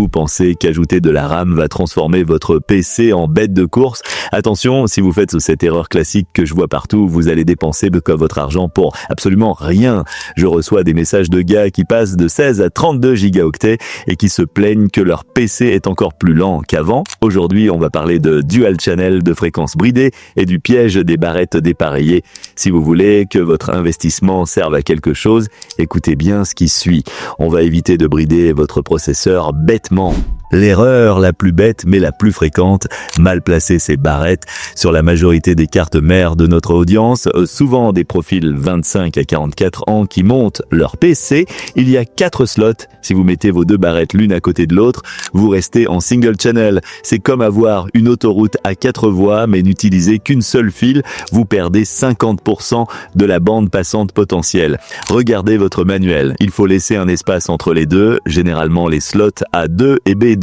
vous pensez qu'ajouter de la RAM va transformer votre PC en bête de course? Attention, si vous faites cette erreur classique que je vois partout, vous allez dépenser votre argent pour absolument rien. Je reçois des messages de gars qui passent de 16 à 32 gigaoctets et qui se plaignent que leur PC est encore plus lent qu'avant. Aujourd'hui, on va parler de dual channel, de fréquences bridées et du piège des barrettes dépareillées. Si vous voulez que votre investissement serve à quelque chose, écoutez bien ce qui suit. On va éviter de brider votre processeur bêtement. L'erreur la plus bête mais la plus fréquente, mal placer ses barrettes. Sur la majorité des cartes mères de notre audience, souvent des profils 25 à 44 ans qui montent leur PC, il y a 4 slots. Si vous mettez vos deux barrettes l'une à côté de l'autre, vous restez en single channel. C'est comme avoir une autoroute à 4 voies mais n'utilisez qu'une seule file, vous perdez 50% de la bande passante potentielle. Regardez votre manuel, il faut laisser un espace entre les deux, généralement les slots A2 et B2.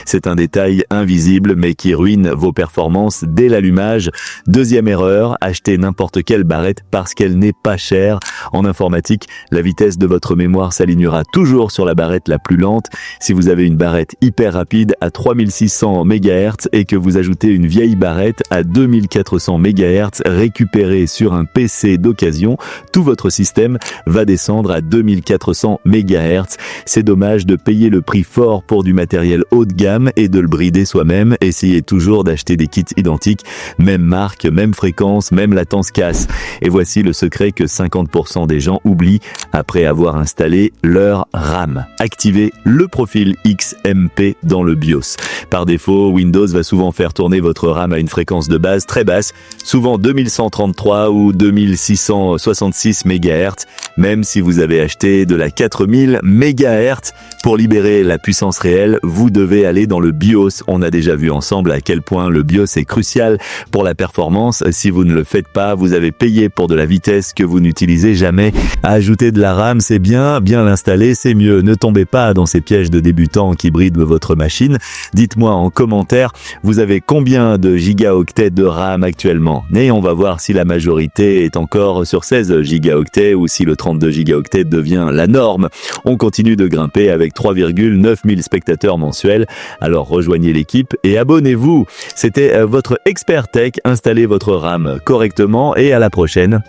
C'est un détail invisible mais qui ruine vos performances dès l'allumage. Deuxième erreur, achetez n'importe quelle barrette parce qu'elle n'est pas chère. En informatique, la vitesse de votre mémoire s'alignera toujours sur la barrette la plus lente. Si vous avez une barrette hyper rapide à 3600 MHz et que vous ajoutez une vieille barrette à 2400 MHz récupérée sur un PC d'occasion, tout votre système va descendre à 2400 MHz. C'est dommage de payer le prix fort pour du matériel haut de gamme et de le brider soi-même. Essayez toujours d'acheter des kits identiques, même marque, même fréquence, même latence casse. Et voici le secret que 50% des gens oublient après avoir installé leur RAM. Activez le profil XMP dans le BIOS. Par défaut, Windows va souvent faire tourner votre RAM à une fréquence de base très basse, souvent 2133 ou 2666 MHz, même si vous avez acheté de la 4000 MHz. Pour libérer la puissance réelle, vous devez aller dans le BIOS. On a déjà vu ensemble à quel point le BIOS est crucial pour la performance. Si vous ne le faites pas, vous avez payé pour de la vitesse que vous n'utilisez jamais. Ajouter de la RAM, c'est bien l'installer, c'est mieux. Ne tombez pas dans ces pièges de débutants qui brident votre machine. Dites-moi en commentaire, vous avez combien de gigaoctets de RAM actuellement? Et on va voir si la majorité est encore sur 16 gigaoctets ou si le 32 gigaoctets devient la norme. On continue de grimper avec 3,9 000 spectateurs mensuels. Alors rejoignez l'équipe et abonnez-vous. C'était votre expert tech. Installez votre RAM correctement et à la prochaine.